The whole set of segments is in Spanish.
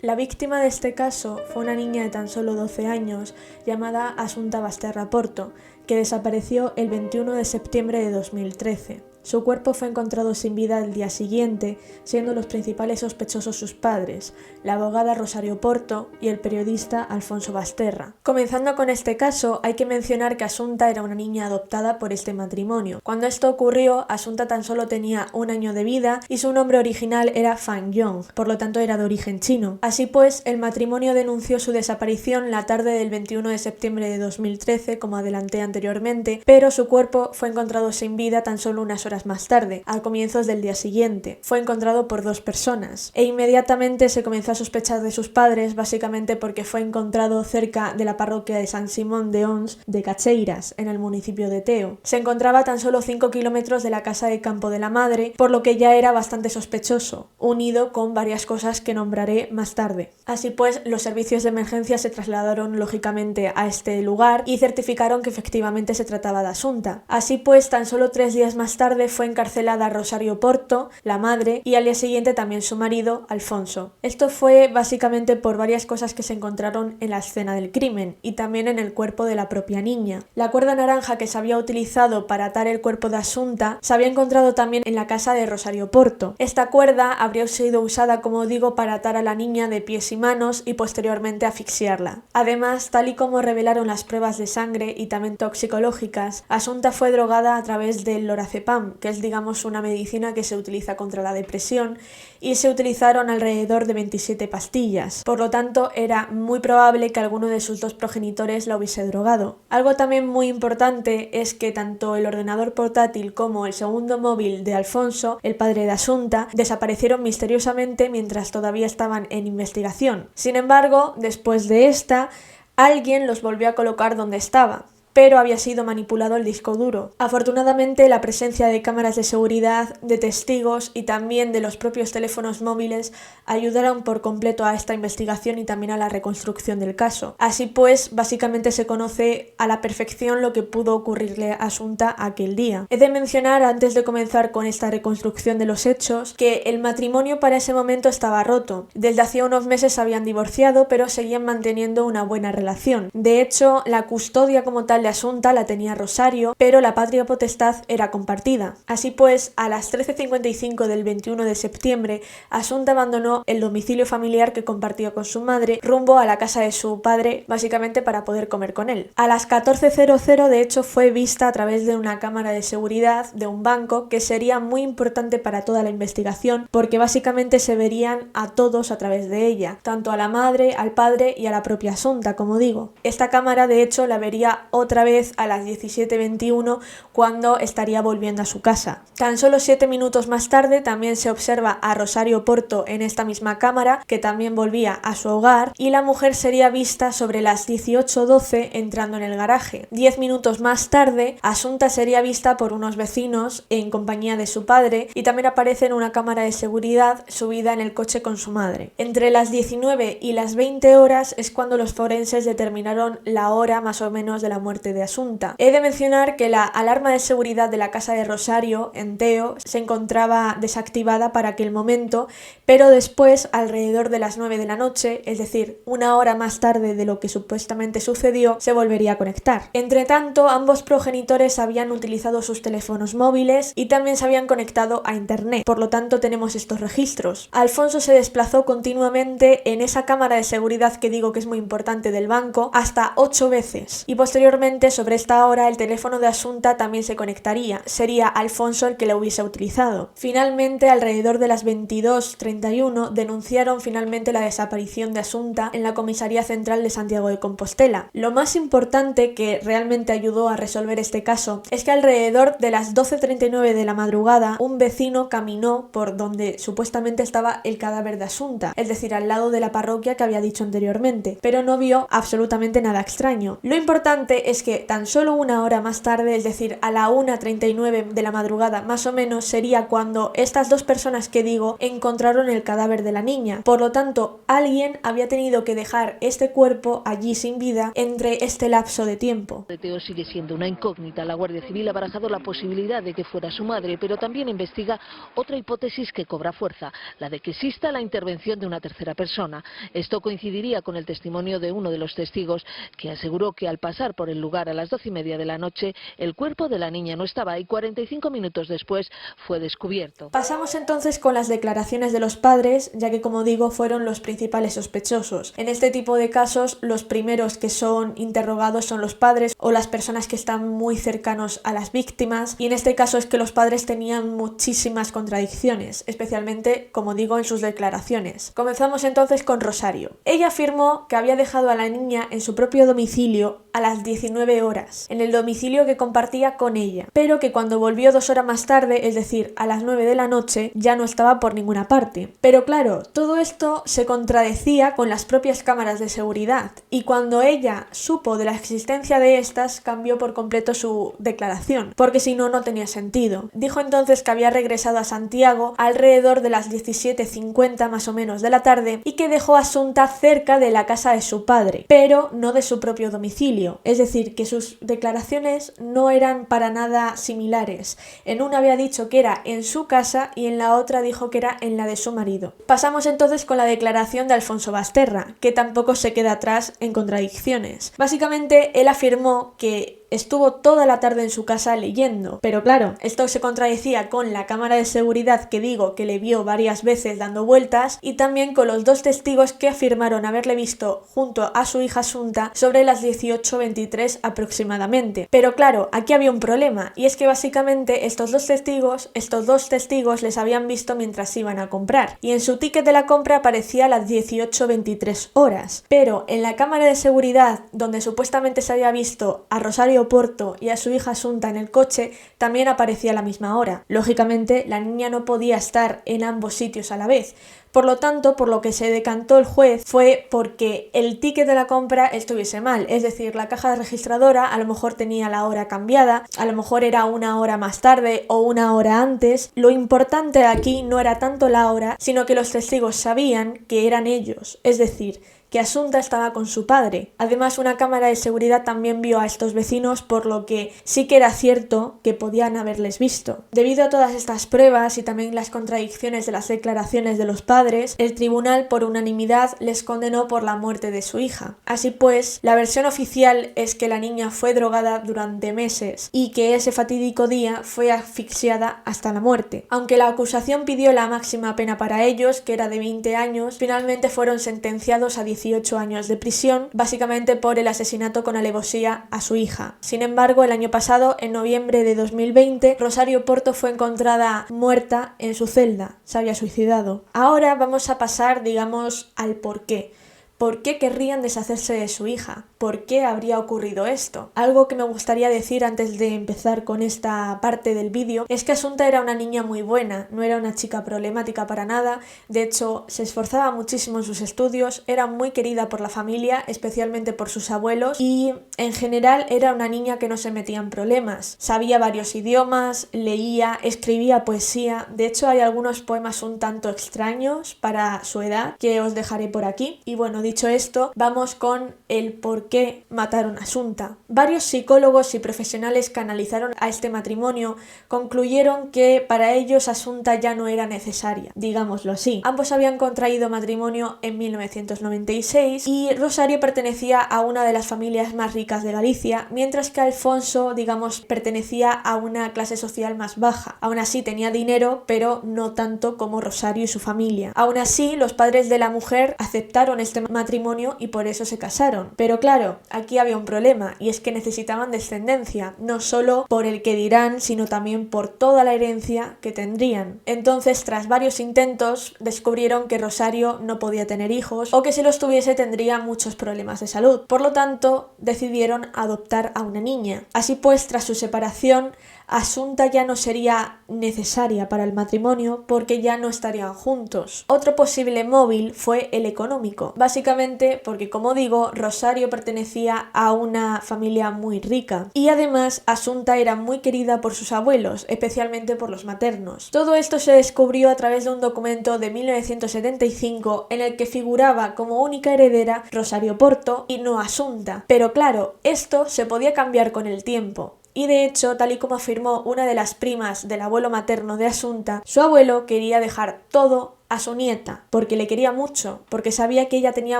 La víctima de este caso fue una niña de tan solo 12 años llamada Assunta Basterra Porto, que desapareció el 21 de septiembre de 2013. Su cuerpo fue encontrado sin vida al día siguiente, siendo los principales sospechosos sus padres, la abogada Rosario Porto y el periodista Alfonso Basterra. Comenzando con este caso, hay que mencionar que Assunta era una niña adoptada por este matrimonio. Cuando esto ocurrió, Assunta tan solo tenía 1 año de vida y su nombre original era Fan Yong, por lo tanto era de origen chino. Así pues, el matrimonio denunció su desaparición la tarde del 21 de septiembre de 2013, como adelanté anteriormente, pero su cuerpo fue encontrado sin vida tan solo unas horas más tarde, a comienzos del día siguiente. Fue encontrado por 2 personas e inmediatamente se comenzó a sospechar de sus padres, básicamente porque fue encontrado cerca de la parroquia de San Simón de Ons de Cacheiras, en el municipio de Teo. Se encontraba a tan solo 5 kilómetros de la casa de campo de la madre, por lo que ya era bastante sospechoso, unido con varias cosas que nombraré más tarde. Así pues, los servicios de emergencia se trasladaron lógicamente a este lugar y certificaron que efectivamente se trataba de Assunta. Así pues, tan solo 3 días más tarde fue encarcelada Rosario Porto, la madre, y al día siguiente también su marido, Alfonso. Esto fue básicamente por varias cosas que se encontraron en la escena del crimen y también en el cuerpo de la propia niña. La cuerda naranja que se había utilizado para atar el cuerpo de Assunta se había encontrado también en la casa de Rosario Porto. Esta cuerda habría sido usada, como digo, para atar a la niña de pies y manos y posteriormente asfixiarla. Además, tal y como revelaron las pruebas de sangre y también toxicológicas, Assunta fue drogada a través del lorazepam, que es digamos una medicina que se utiliza contra la depresión, y se utilizaron alrededor de 27 pastillas. Por lo tanto, era muy probable que alguno de sus 2 progenitores la hubiese drogado. Algo también muy importante es que tanto el ordenador portátil como el segundo móvil de Alfonso, el padre de Assunta, desaparecieron misteriosamente mientras todavía estaban en investigación. Sin embargo, después de esta, alguien los volvió a colocar donde estaba, pero había sido manipulado el disco duro. Afortunadamente, la presencia de cámaras de seguridad, de testigos y también de los propios teléfonos móviles ayudaron por completo a esta investigación y también a la reconstrucción del caso. Así pues, básicamente se conoce a la perfección lo que pudo ocurrirle a Assunta aquel día. He de mencionar, antes de comenzar con esta reconstrucción de los hechos, que el matrimonio para ese momento estaba roto. Desde hacía unos meses se habían divorciado, pero seguían manteniendo una buena relación. De hecho, la custodia como tal de Assunta la tenía Rosario, pero la patria potestad era compartida. Así pues, a las 13:55 del 21 de septiembre, Assunta abandonó el domicilio familiar que compartía con su madre rumbo a la casa de su padre, básicamente para poder comer con él. A las 14:00, de hecho, fue vista a través de una cámara de seguridad de un banco, que sería muy importante para toda la investigación, porque básicamente se verían a todos a través de ella, tanto a la madre, al padre y a la propia Assunta, como digo. Esta cámara, de hecho, la vería otra vez a las 17:21 cuando estaría volviendo a su casa. Tan solo 7 minutos más tarde también se observa a Rosario Porto en esta misma cámara, que también volvía a su hogar, y la mujer sería vista sobre las 18:12 entrando en el garaje. 10 minutos más tarde, Assunta sería vista por unos vecinos en compañía de su padre y también aparece en una cámara de seguridad subida en el coche con su madre. Entre las 19 y las 20 horas es cuando los forenses determinaron la hora más o menos de la muerte de Assunta. He de mencionar que la alarma de seguridad de la casa de Rosario, en Teo, se encontraba desactivada para aquel momento, pero después, alrededor de las 9 de la noche, es decir, 1 hora más tarde de lo que supuestamente sucedió, se volvería a conectar. Entre tanto, ambos progenitores habían utilizado sus teléfonos móviles y también se habían conectado a internet, por lo tanto tenemos estos registros. Alfonso se desplazó continuamente en esa cámara de seguridad que digo que es muy importante del banco hasta 8 veces, y posteriormente sobre esta hora el teléfono de Assunta también se conectaría. Sería Alfonso el que lo hubiese utilizado. Finalmente, alrededor de las 22:31 denunciaron finalmente la desaparición de Assunta en la Comisaría Central de Santiago de Compostela. Lo más importante que realmente ayudó a resolver este caso es que alrededor de las 12:39 de la madrugada un vecino caminó por donde supuestamente estaba el cadáver de Assunta, es decir, al lado de la parroquia que había dicho anteriormente, pero no vio absolutamente nada extraño. Lo importante es es que tan solo una hora más tarde, es decir, a la 1:39 de la madrugada más o menos, sería cuando estas dos personas que digo encontraron el cadáver de la niña. Por lo tanto, alguien había tenido que dejar este cuerpo allí sin vida entre este lapso de tiempo. El Teo sigue siendo una incógnita. La Guardia Civil ha barajado la posibilidad de que fuera su madre, pero también investiga otra hipótesis que cobra fuerza, la de que exista la intervención de una tercera persona. Esto coincidiría con el testimonio de uno de los testigos, que aseguró que al pasar por el lugar a las 12:30 de la noche, el cuerpo de la niña no estaba y 45 minutos después fue descubierto. Pasamos entonces con las declaraciones de los padres, ya que, como digo, fueron los principales sospechosos. En este tipo de casos, los primeros que son interrogados son los padres o las personas que están muy cercanos a las víctimas, y en este caso es que los padres tenían muchísimas contradicciones, especialmente, como digo, en sus declaraciones. Comenzamos entonces con Rosario. Ella afirmó que había dejado a la niña en su propio domicilio a las 19 horas, en el domicilio que compartía con ella, pero que cuando volvió 2 horas más tarde, es decir, a las 9 de la noche, ya no estaba por ninguna parte. Pero claro, todo esto se contradecía con las propias cámaras de seguridad, y cuando ella supo de la existencia de estas, cambió por completo su declaración, porque si no, no tenía sentido. Dijo entonces que había regresado a Santiago alrededor de las 17:50 más o menos de la tarde y que dejó a Asunta cerca de la casa de su padre, pero no de su propio domicilio, es decir, que sus declaraciones no eran para nada similares. En una había dicho que era en su casa y en la otra dijo que era en la de su marido. Pasamos entonces con la declaración de Alfonso Basterra, que tampoco se queda atrás en contradicciones. Básicamente, él afirmó que estuvo toda la tarde en su casa leyendo, pero claro, esto se contradecía con la cámara de seguridad que digo que le vio varias veces dando vueltas, y también con los dos testigos que afirmaron haberle visto junto a su hija Asunta sobre las 18:23 aproximadamente. Pero claro, aquí había un problema, y es que básicamente estos dos testigos les habían visto mientras iban a comprar, y en su ticket de la compra aparecía las 18:23 horas, pero en la cámara de seguridad donde supuestamente se había visto a Rosario Porto y a su hija Asunta en el coche, también aparecía la misma hora. Lógicamente, la niña no podía estar en ambos sitios a la vez. Por lo tanto, por lo que se decantó el juez fue porque el ticket de la compra estuviese mal, es decir, la caja registradora a lo mejor tenía la hora cambiada, a lo mejor era una hora más tarde o una hora antes. Lo importante aquí no era tanto la hora, sino que los testigos sabían que eran ellos, es decir, que Asunta estaba con su padre. Además, una cámara de seguridad también vio a estos vecinos, por lo que sí que era cierto que podían haberles visto. Debido a todas estas pruebas y también las contradicciones de las declaraciones de los padres, el tribunal por unanimidad les condenó por la muerte de su hija. Así pues, la versión oficial es que la niña fue drogada durante meses y que ese fatídico día fue asfixiada hasta la muerte. Aunque la acusación pidió la máxima pena para ellos, que era de 20 años, finalmente fueron sentenciados a 18 años de prisión, básicamente por el asesinato con alevosía a su hija. Sin embargo, el año pasado, en noviembre de 2020, Rosario Porto fue encontrada muerta en su celda, se había suicidado. Ahora vamos a pasar, digamos, al porqué. ¿Por qué querrían deshacerse de su hija? ¿Por qué habría ocurrido esto? Algo que me gustaría decir antes de empezar con esta parte del vídeo es que Asunta era una niña muy buena, no era una chica problemática para nada. De hecho, se esforzaba muchísimo en sus estudios, era muy querida por la familia, especialmente por sus abuelos, y en general era una niña que no se metía en problemas. Sabía varios idiomas, leía, escribía poesía. De hecho, hay algunos poemas un tanto extraños para su edad que os dejaré por aquí. Y bueno, dicho esto, vamos con el por qué mataron a Asunta. Varios psicólogos y profesionales que analizaron a este matrimonio concluyeron que para ellos Asunta ya no era necesaria, digámoslo así. Ambos habían contraído matrimonio en 1996 y Rosario pertenecía a una de las familias más ricas de Galicia, mientras que Alfonso, digamos, pertenecía a una clase social más baja. Aún así tenía dinero, pero no tanto como Rosario y su familia. Aún así, los padres de la mujer aceptaron este matrimonio y por eso se casaron. Pero claro, aquí había un problema, y es que necesitaban descendencia, no solo por el que dirán, sino también por toda la herencia que tendrían. Entonces, tras varios intentos, descubrieron que Rosario no podía tener hijos, o que si los tuviese tendría muchos problemas de salud. Por lo tanto, decidieron adoptar a una niña. Así pues, tras su separación, Asunta ya no sería necesaria para el matrimonio porque ya no estarían juntos. Otro posible móvil fue el económico, básicamente porque, como digo, Rosario pertenecía a una familia muy rica y además Asunta era muy querida por sus abuelos, especialmente por los maternos. Todo esto se descubrió a través de un documento de 1975 en el que figuraba como única heredera Rosario Porto y no Asunta. Pero claro, esto se podía cambiar con el tiempo. Y de hecho, tal y como afirmó una de las primas del abuelo materno de Asunta, su abuelo quería dejar todo a su nieta, porque le quería mucho, porque sabía que ella tenía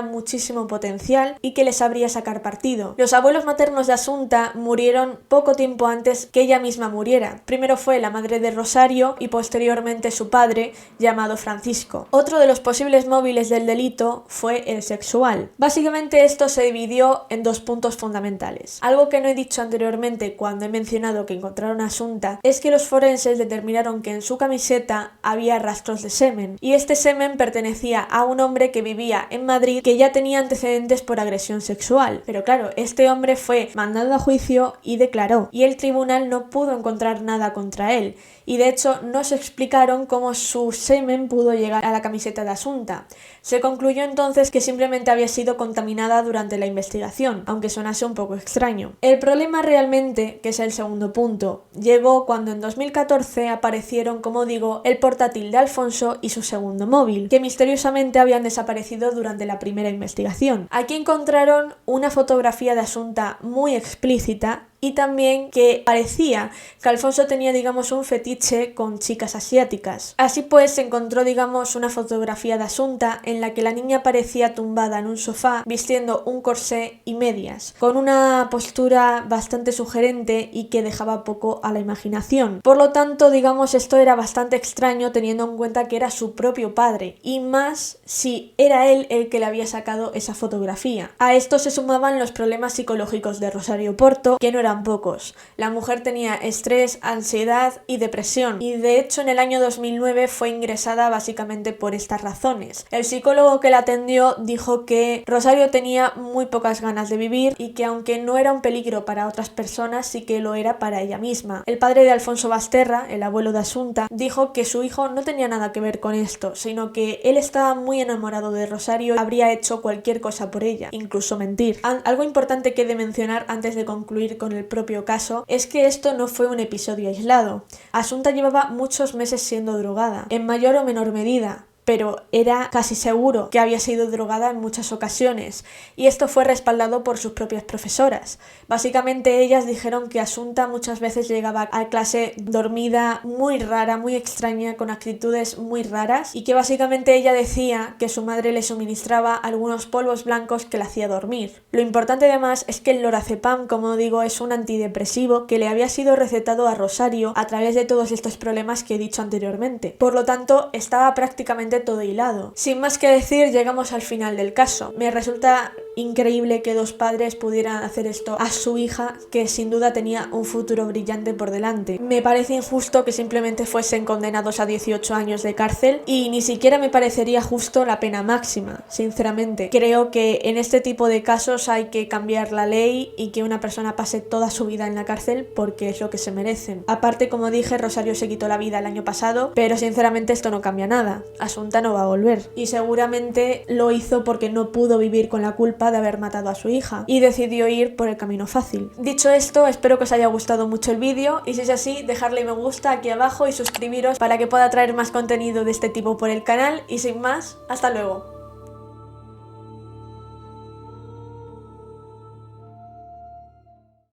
muchísimo potencial y que le sabría sacar partido. Los abuelos maternos de Asunta murieron poco tiempo antes que ella misma muriera. Primero fue la madre de Rosario y posteriormente su padre, llamado Francisco. Otro de los posibles móviles del delito fue el sexual. Básicamente esto se dividió en dos puntos fundamentales. Algo que no he dicho anteriormente cuando he mencionado que encontraron a Asunta es que los forenses determinaron que en su camiseta había rastros de semen y este semen pertenecía a un hombre que vivía en Madrid que ya tenía antecedentes por agresión sexual. Pero claro, este hombre fue mandado a juicio y declaró, y el tribunal no pudo encontrar nada contra él. Y de hecho no se explicaron cómo su semen pudo llegar a la camiseta de Asunta. Se concluyó entonces que simplemente había sido contaminada durante la investigación, aunque sonase un poco extraño. El problema realmente, que es el segundo punto, llegó cuando en 2014 aparecieron, como digo, el portátil de Alfonso y su segundo móvil, que misteriosamente habían desaparecido durante la primera investigación. Aquí encontraron una fotografía de Asunta muy explícita y también que parecía que Alfonso tenía, digamos, un fetiche con chicas asiáticas. Así pues, se encontró, digamos, una fotografía de Asunta en la que la niña parecía tumbada en un sofá vistiendo un corsé y medias, con una postura bastante sugerente y que dejaba poco a la imaginación. Por lo tanto, digamos, esto era bastante extraño teniendo en cuenta que era su propio padre, y más si era él el que le había sacado esa fotografía. A esto se sumaban los problemas psicológicos de Rosario Porto, que no eran pocos. La mujer tenía estrés, ansiedad y depresión, y de hecho en el año 2009 fue ingresada básicamente por estas razones. El psicólogo que la atendió dijo que Rosario tenía muy pocas ganas de vivir y que aunque no era un peligro para otras personas, sí que lo era para ella misma. El padre de Alfonso Basterra, el abuelo de Asunta, dijo que su hijo no tenía nada que ver con esto, sino que él estaba muy enamorado de Rosario y habría hecho cualquier cosa por ella, incluso mentir. Algo importante que he de mencionar antes de concluir con el propio caso es que esto no fue un episodio aislado. Asunta llevaba muchos meses siendo drogada, en mayor o menor medida, pero era casi seguro que había sido drogada en muchas ocasiones, y esto fue respaldado por sus propias profesoras. Básicamente ellas dijeron que Asunta muchas veces llegaba a clase dormida, muy rara, muy extraña, con actitudes muy raras, y que básicamente ella decía que su madre le suministraba algunos polvos blancos que la hacía dormir. Lo importante además es que el lorazepam, como digo, es un antidepresivo que le había sido recetado a Rosario a través de todos estos problemas que he dicho anteriormente. Por lo tanto, estaba prácticamente todo hilado. Sin más que decir, llegamos al final del caso. Me resulta increíble que dos padres pudieran hacer esto a su hija, que sin duda tenía un futuro brillante por delante. Me parece injusto que simplemente fuesen condenados a 18 años de cárcel, y ni siquiera me parecería justo la pena máxima, sinceramente. Creo que en este tipo de casos hay que cambiar la ley y que una persona pase toda su vida en la cárcel porque es lo que se merecen. Aparte, como dije, Rosario se quitó la vida el año pasado, pero sinceramente esto no cambia nada. Asunta no va a volver, y seguramente lo hizo porque no pudo vivir con la culpa de haber matado a su hija y decidió ir por el camino fácil. Dicho esto, espero que os haya gustado mucho el vídeo, y si es así, dejadle me gusta aquí abajo y suscribiros para que pueda traer más contenido de este tipo por el canal, y sin más, hasta luego.